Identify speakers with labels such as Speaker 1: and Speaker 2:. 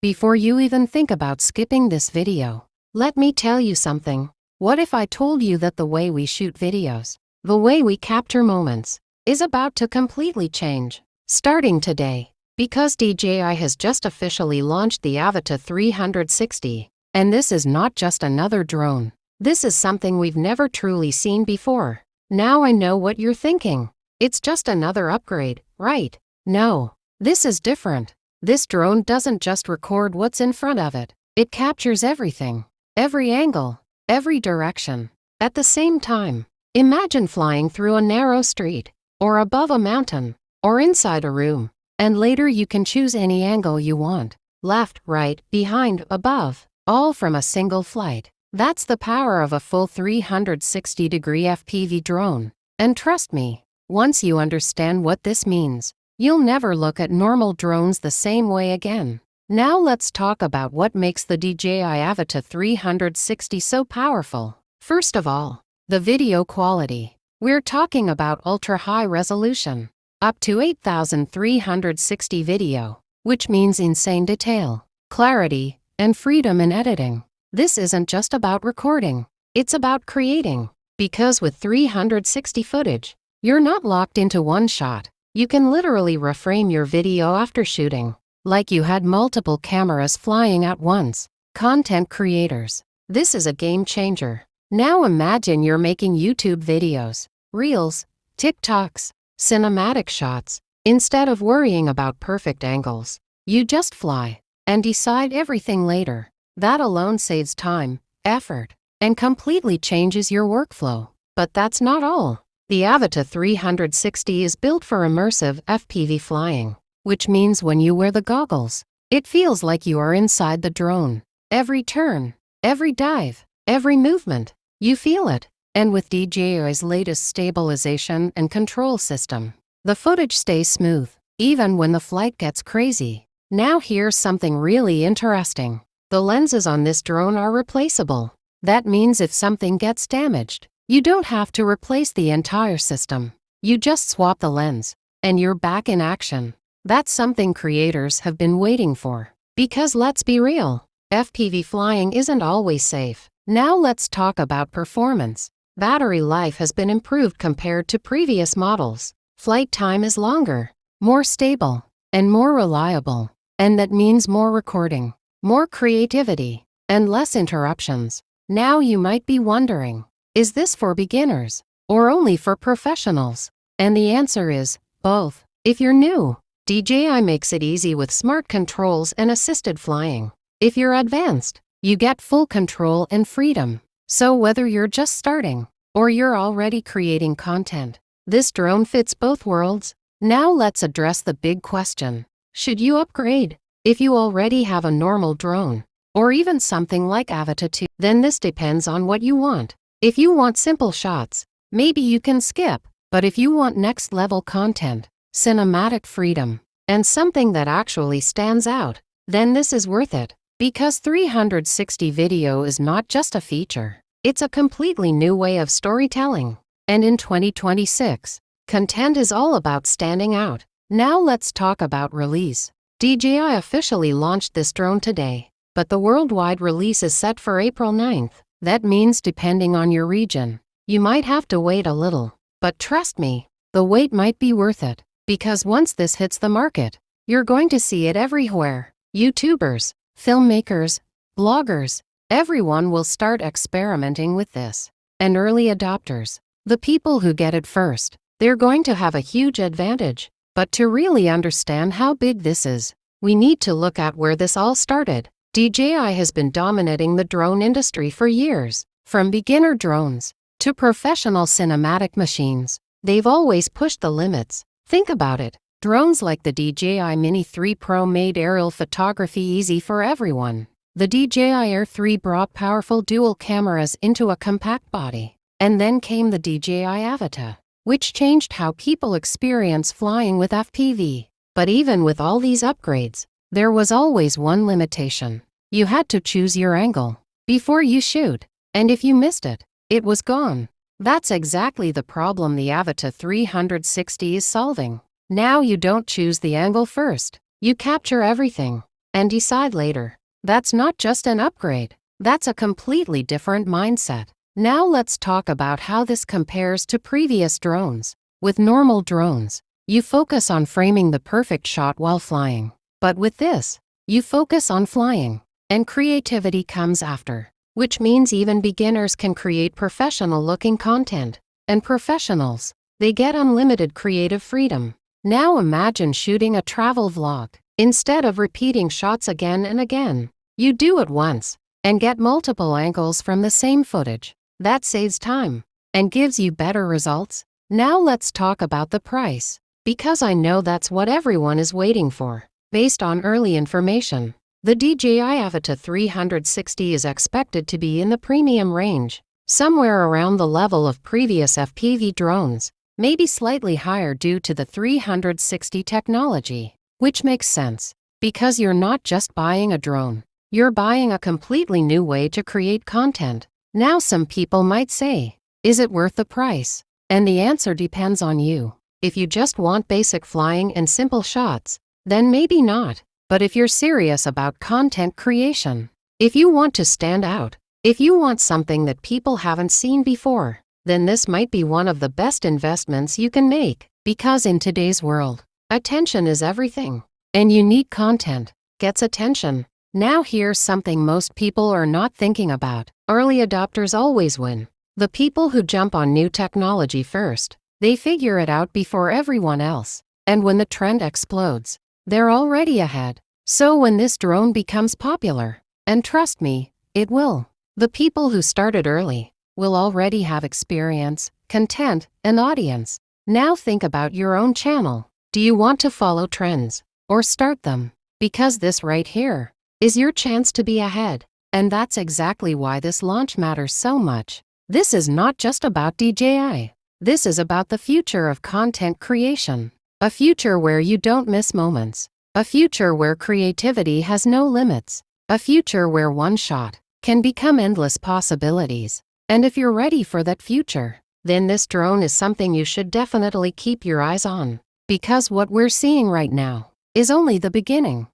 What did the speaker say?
Speaker 1: Before you even think about skipping this video, let me tell you something. What if I told you that the way we shoot videos, the way we capture moments, is about to completely change, starting today? Because DJI has just officially launched the Avata 360, and this is not just another drone. This is something we've never truly seen before. Now I know what you're thinking. It's just another upgrade, right? No, this is different. This drone doesn't just record what's in front of it. It captures everything, every angle, every direction. At the same time, imagine flying through a narrow street, or above a mountain, or inside a room, and later you can choose any angle you want. Left, right, behind, above, all from a single flight. That's the power of a full 360-degree FPV drone. And trust me, once you understand what this means, you'll never look at normal drones the same way again. Now let's talk about what makes the DJI Avata 360 so powerful. First of all, the video quality. We're talking about ultra-high resolution, up to 8,360 video, which means insane detail, clarity, and freedom in editing. This isn't just about recording, it's about creating. Because with 360 footage, you're not locked into one shot. You can literally reframe your video after shooting, like you had multiple cameras flying at once. Content creators, this is a game changer. Now imagine you're making YouTube videos, Reels, TikToks, cinematic shots. Instead of worrying about perfect angles, you just fly and decide everything later. That alone saves time, effort, and completely changes your workflow. But that's not all. The Avata 360 is built for immersive FPV flying, which means when you wear the goggles, it feels like you are inside the drone. Every turn, every dive, every movement, you feel it. And with DJI's latest stabilization and control system, the footage stays smooth, even when the flight gets crazy. Now here's something really interesting. The lenses on this drone are replaceable. That means if something gets damaged, you don't have to replace the entire system. You just swap the lens, and you're back in action. That's something creators have been waiting for. Because let's be real, FPV flying isn't always safe. Now let's talk about performance. Battery life has been improved compared to previous models. Flight time is longer, more stable, and more reliable. And that means more recording, more creativity, and less interruptions. Now you might be wondering, is this for beginners or only for professionals? And the answer is both. If you're new, DJI makes it easy with smart controls and assisted flying. If you're advanced, you get full control and freedom. So whether you're just starting or you're already creating content, this drone fits both worlds. Now let's address the big question. Should you upgrade? If you already have a normal drone, or even something like Avata 2, then this depends on what you want. If you want simple shots, maybe you can skip. But if you want next-level content, cinematic freedom, and something that actually stands out, then this is worth it. Because 360 video is not just a feature, it's a completely new way of storytelling. And in 2026, content is all about standing out. Now let's talk about release. DJI officially launched this drone today, but the worldwide release is set for April 9th. That means depending on your region, you might have to wait a little. But trust me, the wait might be worth it. Because once this hits the market, you're going to see it everywhere. YouTubers, filmmakers, bloggers, everyone will start experimenting with this. And early adopters, the people who get it first, they're going to have a huge advantage. But to really understand how big this is, we need to look at where this all started. DJI has been dominating the drone industry for years. From beginner drones to professional cinematic machines, they've always pushed the limits. Think about it. Drones like the DJI Mini 3 Pro made aerial photography easy for everyone. The DJI Air 3 brought powerful dual cameras into a compact body. And then came the DJI Avata, which changed how people experience flying with FPV. But even with all these upgrades, there was always one limitation. You had to choose your angle before you shoot. And if you missed it, it was gone. That's exactly the problem the Avata 360 is solving. Now you don't choose the angle first. You capture everything. and decide later. That's not just an upgrade, that's a completely different mindset. Now let's talk about how this compares to previous drones. With normal drones, you focus on framing the perfect shot while flying. But with this, you focus on flying, and creativity comes after. Which means even beginners can create professional-looking content. And professionals, they get unlimited creative freedom. Now imagine shooting a travel vlog. Instead of repeating shots again and again, you do it once, and get multiple angles from the same footage. That saves time, and gives you better results. Now let's talk about the price, because I know that's what everyone is waiting for. Based on early information, the DJI Avata 360 is expected to be in the premium range, somewhere around the level of previous FPV drones, maybe slightly higher due to the 360 technology, which makes sense, because you're not just buying a drone, you're buying a completely new way to create content. Now some people might say, is it worth the price? And the answer depends on you. If you just want basic flying and simple shots, then maybe not. But if you're serious about content creation, if you want to stand out, if you want something that people haven't seen before, then this might be one of the best investments you can make. Because in today's world, attention is everything, and unique content gets attention. Now here's something most people are not thinking about. Early adopters always win. The people who jump on new technology first, they figure it out before everyone else. And when the trend explodes, they're already ahead. So when this drone becomes popular, and trust me, it will, the people who started early will already have experience, content, and audience. Now think about your own channel. Do you want to follow trends, or start them? Because this right here is your chance to be ahead. And that's exactly why this launch matters so much. This is not just about DJI. This is about the future of content creation. A future where you don't miss moments. A future where creativity has no limits. A future where one shot can become endless possibilities. And if you're ready for that future, then this drone is something you should definitely keep your eyes on. Because what we're seeing right now is only the beginning.